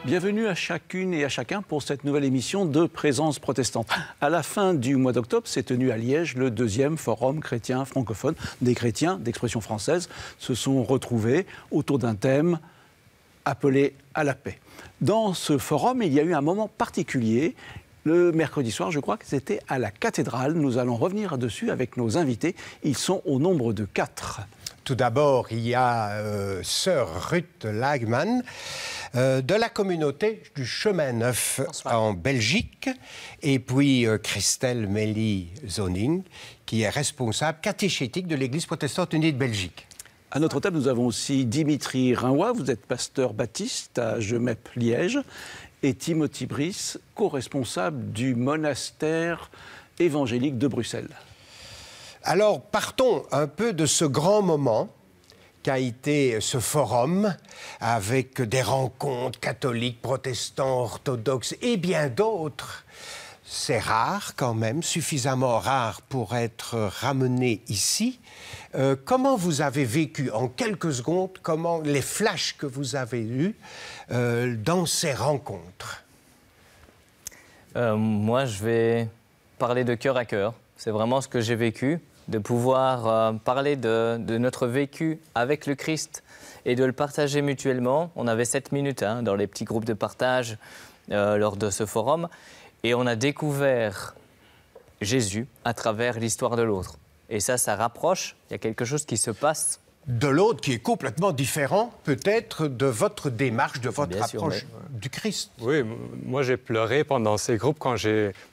Bienvenue à chacune et à chacun pour cette nouvelle émission de Présence protestante. À la fin du mois d'octobre s'est tenu à Liège le 2e forum chrétien francophone. Des chrétiens d'expression française se sont retrouvés autour d'un thème appelé à la paix. Dans ce forum, il y a eu un moment particulier. Le mercredi soir, je crois que c'était à la cathédrale. Nous allons revenir dessus avec nos invités. Ils sont au nombre de 4. Tout d'abord, il y a sœur Ruth Lagman de la communauté du Chemin Neuf en Belgique, et puis Christelle Méli-Zoning, qui est responsable catéchétique de l'Église protestante unie de Belgique. À notre table, nous avons aussi Dimitri Rinroy, vous êtes pasteur baptiste à Jemep, Liège, et Timothy Brice, co-responsable du monastère évangélique de Bruxelles. Alors, partons un peu de ce grand moment qu'a été ce forum, avec des rencontres catholiques, protestants, orthodoxes et bien d'autres. C'est rare quand même, suffisamment rare pour être ramené ici. Comment vous avez vécu en quelques secondes, comment les flashs que vous avez eus dans ces rencontres? Moi, je vais parler de cœur à cœur. C'est vraiment ce que j'ai vécu, de pouvoir parler de notre vécu avec le Christ et de le partager mutuellement. On avait 7 minutes dans les petits groupes de partage lors de ce forum. Et on a découvert Jésus à travers l'histoire de l'autre. Et ça rapproche, il y a quelque chose qui se passe. De l'autre qui est complètement différent, peut-être, de votre démarche, de votre approche du Christ. Oui, moi j'ai pleuré pendant ces groupes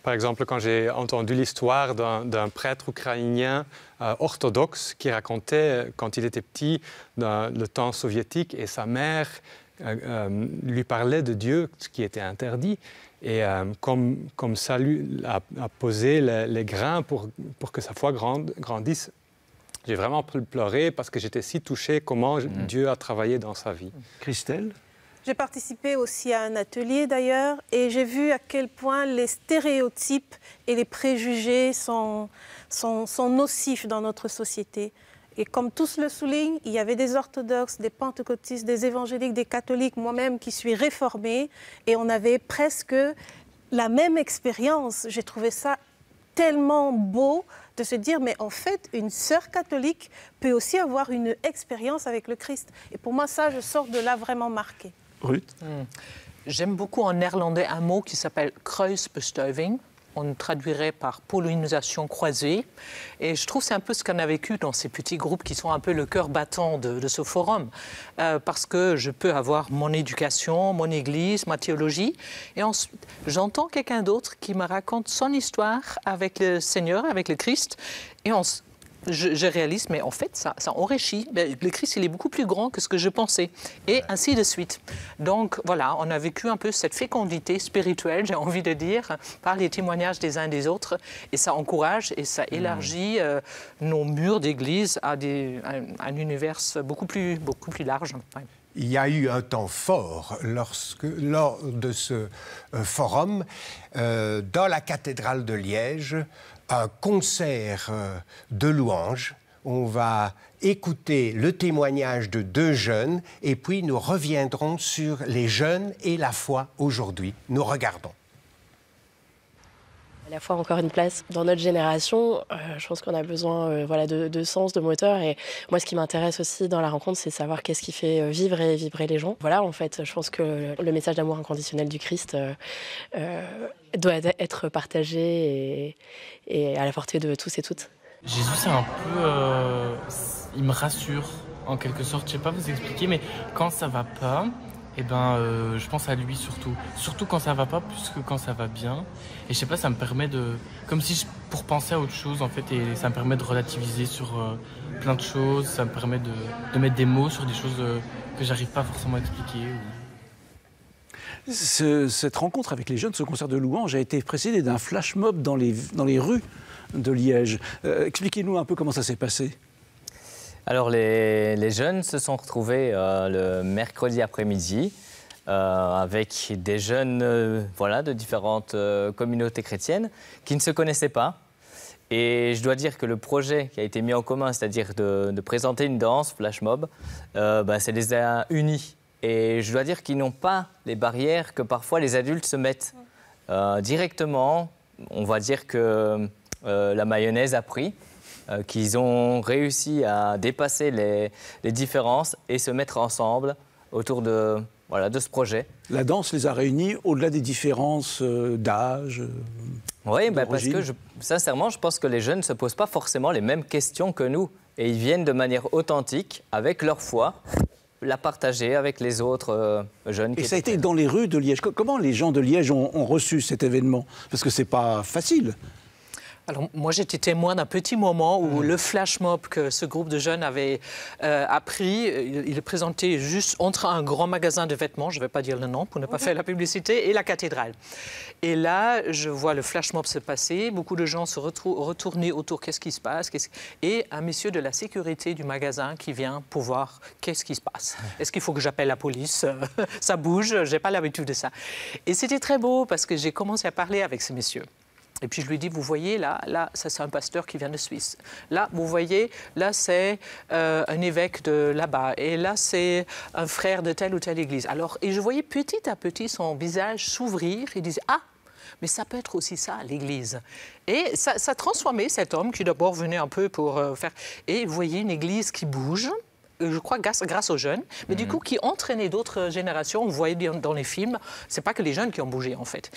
par exemple, quand j'ai entendu l'histoire d'un prêtre ukrainien orthodoxe qui racontait, quand il était petit, dans le temps soviétique, et sa mère lui parlait de Dieu, ce qui était interdit. Et comme ça lui a posé les grains pour que sa foi grandisse, j'ai vraiment pleuré parce que j'étais si touché comment Dieu a travaillé dans sa vie. Christelle? J'ai participé aussi à un atelier d'ailleurs et j'ai vu à quel point les stéréotypes et les préjugés sont nocifs dans notre société. Et comme tous le soulignent, il y avait des orthodoxes, des pentecôtistes, des évangéliques, des catholiques, moi-même qui suis réformée, et on avait presque la même expérience. J'ai trouvé ça tellement beau de se dire, mais en fait, une sœur catholique peut aussi avoir une expérience avec le Christ. Et pour moi, ça, je sors de là vraiment marquée. Ruth? J'aime beaucoup en néerlandais un mot qui s'appelle kruisbestuiving. On traduirait par pollinisation croisée. Et je trouve que c'est un peu ce qu'on a vécu dans ces petits groupes qui sont un peu le cœur battant de ce forum. Parce que je peux avoir mon éducation, mon église, ma théologie. Et ensuite, j'entends quelqu'un d'autre qui me raconte son histoire avec le Seigneur, avec le Christ. Et je réalise, mais en fait, ça enrichit. Le Christ, il est beaucoup plus grand que ce que je pensais. Et ainsi de suite. Donc, voilà, on a vécu un peu cette fécondité spirituelle, j'ai envie de dire, par les témoignages des uns des autres. Et ça encourage et ça élargit nos murs d'église à un univers beaucoup plus large. Ouais. Il y a eu un temps fort lors de ce forum, dans la cathédrale de Liège, un concert de louanges. On va écouter le témoignage de 2 jeunes et puis nous reviendrons sur les jeunes et la foi aujourd'hui. Nous regardons. La foi a encore une place dans notre génération. Je pense qu'on a besoin de sens, de moteur. Et moi, ce qui m'intéresse aussi dans la rencontre, c'est de savoir qu'est-ce qui fait vibrer les gens. Voilà, en fait, je pense que le message d'amour inconditionnel du Christ doit être partagé et à la portée de tous et toutes. Jésus, c'est un peu... il me rassure, en quelque sorte. Je sais pas vous expliquer, mais quand ça va pas... je pense à lui surtout. Surtout quand ça va pas, plus que quand ça va bien. Et je sais pas, ça me permet de... Comme si pour penser à autre chose, en fait, et ça me permet de relativiser sur plein de choses. Ça me permet de mettre des mots sur des choses que j'arrive pas forcément à expliquer. Cette rencontre avec les jeunes, ce concert de louanges, a été précédé d'un flash mob dans les rues de Liège. Expliquez-nous un peu comment ça s'est passé. Alors, les jeunes se sont retrouvés le mercredi après-midi avec des jeunes de différentes communautés chrétiennes qui ne se connaissaient pas. Et je dois dire que le projet qui a été mis en commun, c'est-à-dire de présenter une danse, Flash Mob, ça les a unis. Et je dois dire qu'ils n'ont pas les barrières que parfois les adultes se mettent directement. On va dire que la mayonnaise a pris, qu'ils ont réussi à dépasser les différences et se mettre ensemble autour de ce projet. La danse les a réunis au-delà des différences d'âge. Oui, parce que sincèrement, je pense que les jeunes ne se posent pas forcément les mêmes questions que nous. Et ils viennent de manière authentique, avec leur foi, la partager avec les autres jeunes. Et ça a été dans les rues de Liège. Comment les gens de Liège ont reçu cet événement? Parce que ce n'est pas facile. Alors, moi, j'étais témoin d'un petit moment où le flash mob que ce groupe de jeunes avait appris, il est présenté juste entre un grand magasin de vêtements, je ne vais pas dire le nom pour ne pas faire la publicité, et la cathédrale. Et là, je vois le flash mob se passer, beaucoup de gens se retourner autour, qu'est-ce qui se passe, et un monsieur de la sécurité du magasin qui vient pour voir qu'est-ce qui se passe. Est-ce qu'il faut que j'appelle la police? Ça bouge, je n'ai pas l'habitude de ça. Et c'était très beau parce que j'ai commencé à parler avec ce monsieur. Et puis je lui dis, vous voyez, là, ça c'est un pasteur qui vient de Suisse. Là, vous voyez, là c'est un évêque de là-bas. Et là c'est un frère de telle ou telle église. Alors, et je voyais petit à petit son visage s'ouvrir. Il disait, ah, mais ça peut être aussi ça, l'église. Et ça transformait cet homme qui d'abord venait un peu pour faire... Et vous voyez une église qui bouge. Je crois grâce aux jeunes, mais du coup qui entraînait d'autres générations. On voyait dans les films, c'est pas que les jeunes qui ont bougé en fait.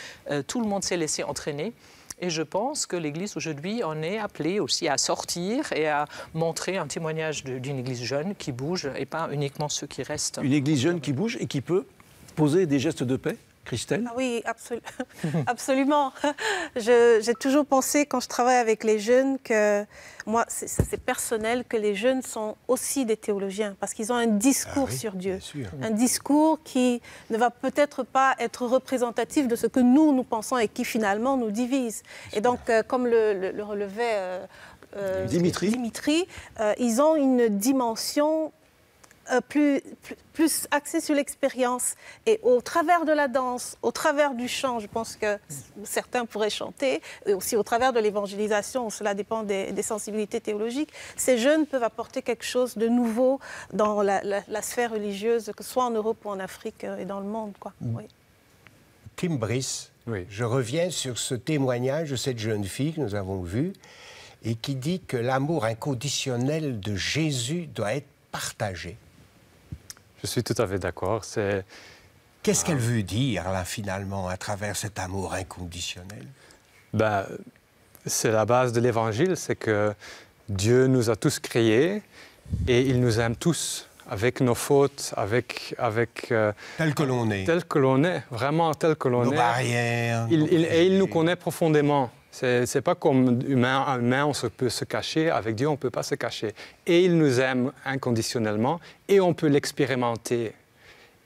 Tout le monde s'est laissé entraîner. Et je pense que l'Église aujourd'hui en est appelée aussi à sortir et à montrer un témoignage d'une Église jeune qui bouge et pas uniquement ceux qui restent. Une Église jeune qui bouge et qui peut poser des gestes de paix, Christelle? Ah oui, absolument. J'ai toujours pensé, quand je travaille avec les jeunes, que moi, c'est personnel, que les jeunes sont aussi des théologiens, parce qu'ils ont un discours sur Dieu. Un discours qui ne va peut-être pas être représentatif de ce que nous pensons et qui finalement nous divise. Et donc, comme le relevait Dimitri, ils ont une dimension plus axé sur l'expérience. Et au travers de la danse, au travers du chant, je pense que certains pourraient chanter, et aussi au travers de l'évangélisation, cela dépend des sensibilités théologiques, ces jeunes peuvent apporter quelque chose de nouveau dans la sphère religieuse, que ce soit en Europe ou en Afrique et dans le monde, quoi. Oui. Kim Brice, je reviens sur ce témoignage de cette jeune fille que nous avons vue et qui dit que l'amour inconditionnel de Jésus doit être partagé. Je suis tout à fait d'accord. Qu'est-ce qu'elle veut dire, là, finalement, à travers cet amour inconditionnel? C'est la base de l'Évangile, c'est que Dieu nous a tous créés et il nous aime tous, avec nos fautes, avec tel que l'on est. Tel que l'on est, vraiment tel que l'on est. Nos barrières. Et il nous connaît profondément. C'est pas comme humain, on peut se cacher. Avec Dieu, on ne peut pas se cacher. Et il nous aime inconditionnellement et on peut l'expérimenter.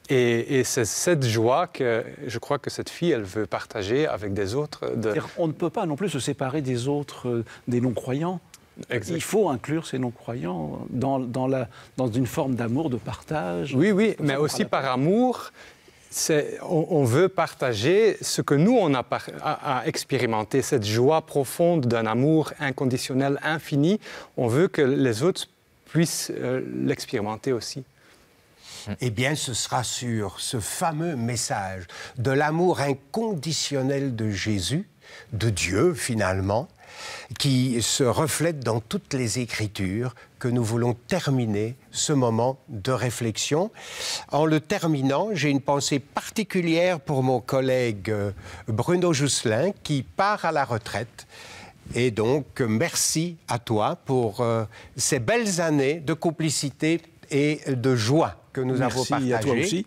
Et c'est cette joie que je crois que cette fille, elle veut partager avec des autres. On ne peut pas non plus se séparer des autres, des non-croyants. Exact. Il faut inclure ces non-croyants dans une forme d'amour, de partage. Oui, mais aussi par amour. On veut partager ce que nous, on a expérimenté, cette joie profonde d'un amour inconditionnel, infini. On veut que les autres puissent l'expérimenter aussi. Eh bien, ce sera sur ce fameux message de l'amour inconditionnel de Jésus, de Dieu finalement, qui se reflète dans toutes les Écritures, que nous voulons terminer ce moment de réflexion. En le terminant, j'ai une pensée particulière pour mon collègue Bruno Jousselin, qui part à la retraite. Et donc, merci à toi pour ces belles années de complicité et de joie que nous avons partagées. Merci à toi aussi.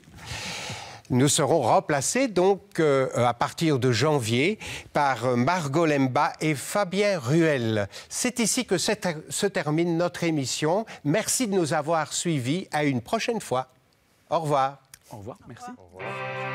Nous serons remplacés donc à partir de janvier par Margot Lemba et Fabien Ruel. C'est ici que se termine notre émission. Merci de nous avoir suivis. À une prochaine fois. Au revoir. Au revoir. Merci. Au revoir.